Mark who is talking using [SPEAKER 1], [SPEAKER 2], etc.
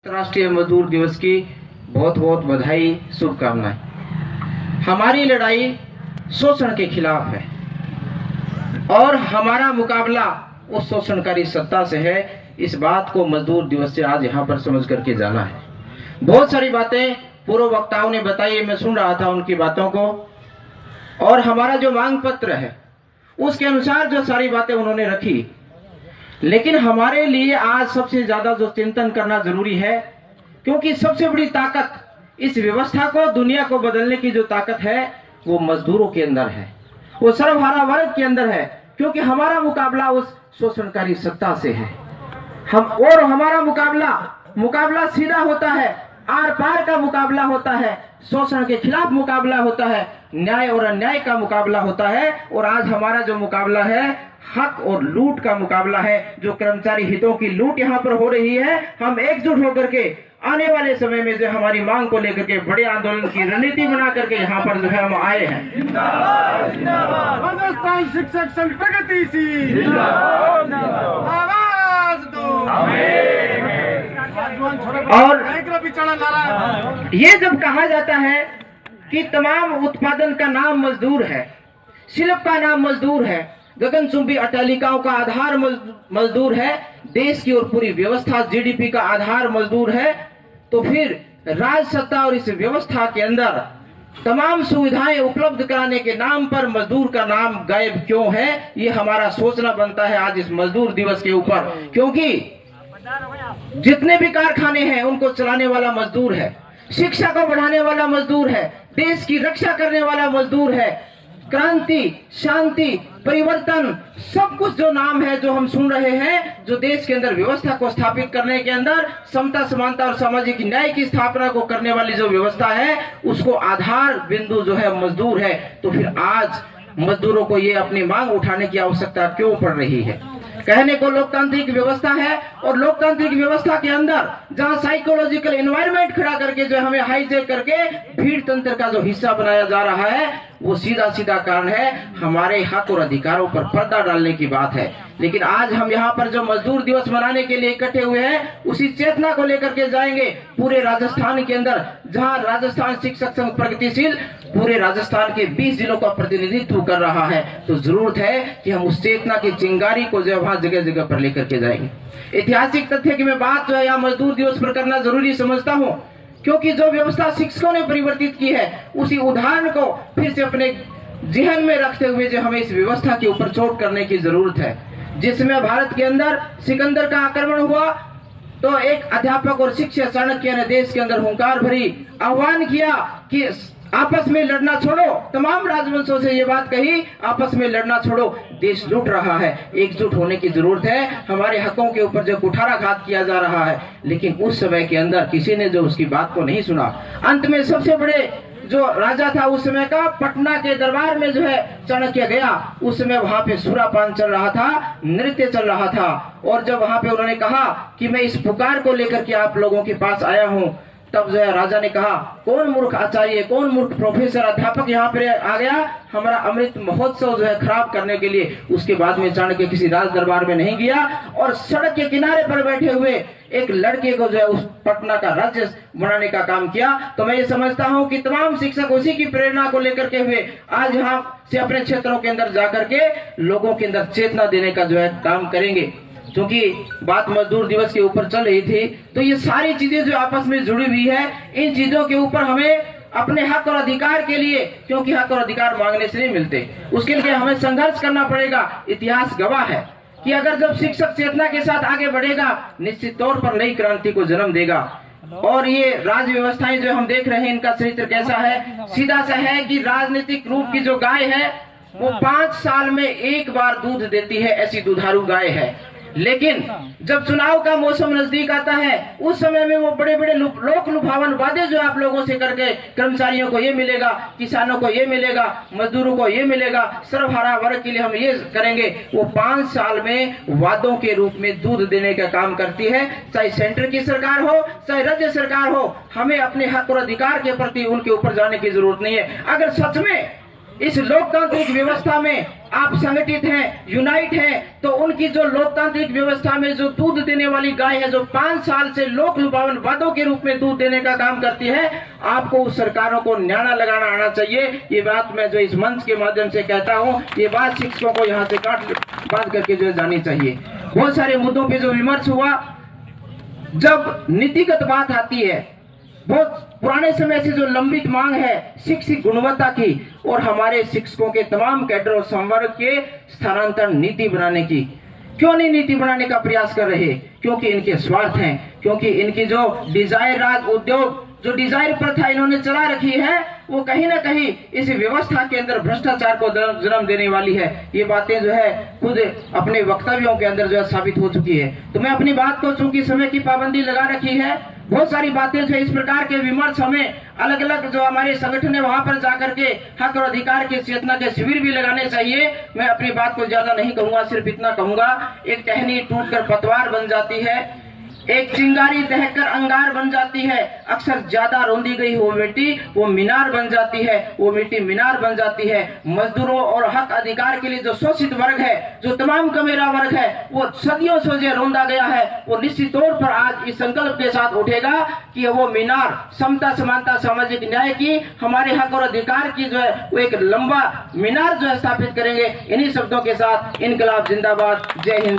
[SPEAKER 1] अंतर्राष्ट्रीय मजदूर दिवस की बहुत बहुत बधाई, शुभकामनाएं। हमारी लड़ाई शोषण के खिलाफ है और हमारा मुकाबला उस शोषणकारी सत्ता से है। इस बात को मजदूर दिवस से आज यहाँ पर समझ करके जाना है। बहुत सारी बातें पूर्व वक्ताओं ने बताई, मैं सुन रहा था उनकी बातों को, और हमारा जो मांग पत्र है उसके अनुसार जो सारी बातें उन्होंने रखी। लेकिन हमारे लिए आज सबसे ज्यादा जो चिंतन करना जरूरी है, क्योंकि सबसे बड़ी ताकत इस व्यवस्था को, दुनिया को बदलने की जो ताकत है वो मजदूरों के अंदर है, वो सर्वहारा वर्ग के अंदर है। क्योंकि हमारा मुकाबला उस शोषणकारी सत्ता से है। हमारा मुकाबला सीधा होता है, आर पार का मुकाबला होता है, शोषण के खिलाफ मुकाबला होता है, न्याय और अन्याय का मुकाबला होता है। और आज हमारा जो मुकाबला है हक और लूट का मुकाबला है। जो कर्मचारी हितों की लूट यहाँ पर हो रही है, हम एकजुट होकर के आने वाले समय में जो हमारी मांग को लेकर के बड़े आंदोलन की रणनीति बना करके यहाँ पर जो है हम आए हैं।
[SPEAKER 2] राजस्थान शिक्षक संघ प्रगतिशील आवाज दो।
[SPEAKER 1] और ये जब कहा जाता है कि तमाम उत्पादन का नाम मजदूर है, शिल्प का नाम मजदूर है, गगनचुंबी अट्टालिकाओं का आधार मजदूर है, देश की और पूरी व्यवस्था जीडीपी का आधार मजदूर है, तो फिर राज सत्ता और इस व्यवस्था के अंदर तमाम सुविधाएं उपलब्ध कराने के नाम पर मजदूर का नाम गायब क्यों है? ये हमारा सोचना बनता है आज इस मजदूर दिवस के ऊपर। क्योंकि जितने भी कारखाने हैं उनको चलाने वाला मजदूर है, शिक्षा को बढ़ाने वाला मजदूर है, देश की रक्षा करने वाला मजदूर है। क्रांति, शांति, परिवर्तन, सब कुछ जो नाम है जो हम सुन रहे हैं, जो देश के अंदर व्यवस्था को स्थापित करने के अंदर समता, समानता और सामाजिक न्याय की स्थापना को करने वाली जो व्यवस्था है, उसको आधार बिंदु जो है मजदूर है। तो फिर आज मजदूरों को ये अपनी मांग उठाने की आवश्यकता क्यों पड़ रही है? कहने को लोकतांत्रिक व्यवस्था है, और लोकतांत्रिक व्यवस्था के अंदर जहां साइकोलॉजिकल एनवायरनमेंट खड़ा करके जो हमें हाईजेक करके भीड़ तंत्र का जो हिस्सा बनाया जा रहा है, वो सीधा सीधा कारण है हमारे हक और अधिकारों पर पर्दा डालने की बात है। लेकिन आज हम यहाँ पर जो मजदूर दिवस मनाने के लिए इकट्ठे हुए हैं, उसी चेतना को लेकर के जाएंगे पूरे राजस्थान के अंदर, जहाँ राजस्थान शिक्षक संघ प्रगतिशील पूरे राजस्थान के 20 जिलों का प्रतिनिधित्व कर रहा है। तो जरूरत है कि हम उस चेतना की चिंगारी को जो वहां जगह जगह पर लेकर के जाएंगे। ऐतिहासिक तथ्य की मैं बात जो है यहाँ मजदूर दिवस पर करना जरूरी समझता हूँ, क्योंकि जो व्यवस्था शिक्षकों ने परिवर्तित की है, उसी उदाहरण को फिर से अपने जहन में रखते हुए जो हमें इस व्यवस्था के ऊपर चोट करने की जरूरत है। जिसमें भारत के अंदर सिकंदर का आक्रमण हुआ तो एक अध्यापक और शिक्षक चाणक्य ने देश के अंदर हुंकार भरी आह्वान किया कि आपस में लड़ना छोड़ो। तमाम राजवंशों से ये बात कही, आपस में लड़ना छोड़ो, देश लूट रहा है, एकजुट होने की जरूरत है। हमारे हकों के ऊपर जो कुठाराघात किया जा रहा है, लेकिन उस समय के अंदर किसी ने जो उसकी बात को नहीं सुना। अंत में सबसे बड़े जो राजा था उस समय का, पटना के दरबार में जो है चाणक्य गया। उस समय वहां पे सुरापान चल रहा था, नृत्य चल रहा था, और जब वहां पे उन्होंने कहा कि मैं इस पुकार को लेकर के आप लोगों के पास आया हूँ, तब जो है राजा ने कहा, कौन मूर्ख आचार्य, कौन मूर्ख प्रोफेसर, अध्यापक यहाँ पे आ गया हमारा अमृत महोत्सव जो है खराब करने के लिए। उसके बाद में चाणक्य किसी राज दरबार में नहीं गया, और सड़क के किनारे पर बैठे हुए एक लड़के को जो है उस पटना का राज्य बनाने का काम किया। तो मैं ये समझता हूँ कि तमाम शिक्षक उसी की प्रेरणा को लेकर के हुए आज यहाँ से अपने क्षेत्रों के अंदर जाकर के लोगों के अंदर चेतना देने का जो है काम करेंगे। क्योंकि बात मजदूर दिवस के ऊपर चल रही थी, तो ये सारी चीजें जो आपस में जुड़ी हुई है, इन चीजों के ऊपर हमें अपने हक और अधिकार के लिए, क्योंकि हक और अधिकार मांगने से नहीं मिलते, उसके लिए हमें संघर्ष करना पड़ेगा। इतिहास गवाह है कि अगर जब शिक्षक चेतना के साथ आगे बढ़ेगा, निश्चित तौर पर नई क्रांति को जन्म देगा। और ये राज व्यवस्थाएं जो हम देख रहे हैं, इनका चरित्र कैसा है? सीधा सा है कि राजनीतिक रूप की जो गाय है वो 5 साल में एक बार दूध देती है, ऐसी दुधारू गाय है। लेकिन जब चुनाव का मौसम नजदीक आता है, उस समय में वो बड़े बड़े लोक लुभावन वादे जो आप लोगों से करके, कर्मचारियों को ये मिलेगा, किसानों को ये मिलेगा, मजदूरों को ये मिलेगा, सर्वहारा वर्ग के लिए हम ये करेंगे, वो 5 साल में वादों के रूप में दूध देने का काम करती है। चाहे सेंटर की सरकार हो, चाहे राज्य सरकार हो, हमें अपने हक और अधिकार के प्रति उनके ऊपर जाने की जरूरत नहीं है। अगर सच में इस लोकतांत्रिक व्यवस्था में आप संगठित हैं, यूनाइट हैं, तो उनकी जो लोकतांत्रिक व्यवस्था में जो दूध देने वाली गाय है, जो 5 साल से लोक लुभावन वादों के रूप में दूध देने का काम करती है, आपको उस सरकारों को न्याणा लगाना आना चाहिए। ये बात मैं जो इस मंच के माध्यम से कहता हूँ, ये बात शिक्षकों को यहाँ से बात करके जो जानी चाहिए। बहुत सारे मुद्दों पे जो विमर्श हुआ, जब नीतिगत बात आती है, बहुत पुराने समय से जो लंबित मांग है शिक्षक गुणवत्ता की और हमारे शिक्षकों के तमाम कैडर और संवर्ग के स्थानांतरण नीति बनाने की, क्यों नहीं नीति बनाने का प्रयास कर रहे? क्योंकि इनके स्वार्थ हैं, क्योंकि इनकी जो डिजायर राज उद्योग, जो डिजायर प्रथा इन्होंने चला रखी है, वो कहीं ना कहीं इस व्यवस्था के अंदर भ्रष्टाचार को जन्म देने वाली है। ये बातें जो है खुद अपने वक्तव्यों के अंदर जो है साबित हो चुकी है। तो मैं अपनी बात को, चूंकि समय की पाबंदी लगा रखी है, बहुत सारी बातें जो इस प्रकार के विमर्श हमें अलग अलग जो हमारे संगठन है वहां पर जाकर के हक और अधिकार की चेतना के शिविर भी लगाने चाहिए। मैं अपनी बात को ज्यादा नहीं कहूंगा, सिर्फ इतना कहूंगा, एक टहनी टूटकर पतवार बन जाती है, एक चिंगारी दहकर अंगार बन जाती है, अक्सर ज्यादा रौंदी गई वो मिट्टी वो मीनार बन जाती है, वो मिट्टी मीनार बन जाती है। मजदूरों और हक अधिकार के लिए जो शोषित वर्ग है, जो तमाम कमेरा वर्ग है, वो सदियों से जो रौंदा गया है, वो निश्चित तौर पर आज इस संकल्प के साथ उठेगा कि वो मीनार समता, समानता, सामाजिक न्याय की, हमारे हक और अधिकार की जो है वो एक लंबा मीनार जो है स्थापित करेंगे। इन्हीं शब्दों के साथ इनकलाब जिंदाबाद, जय हिंद।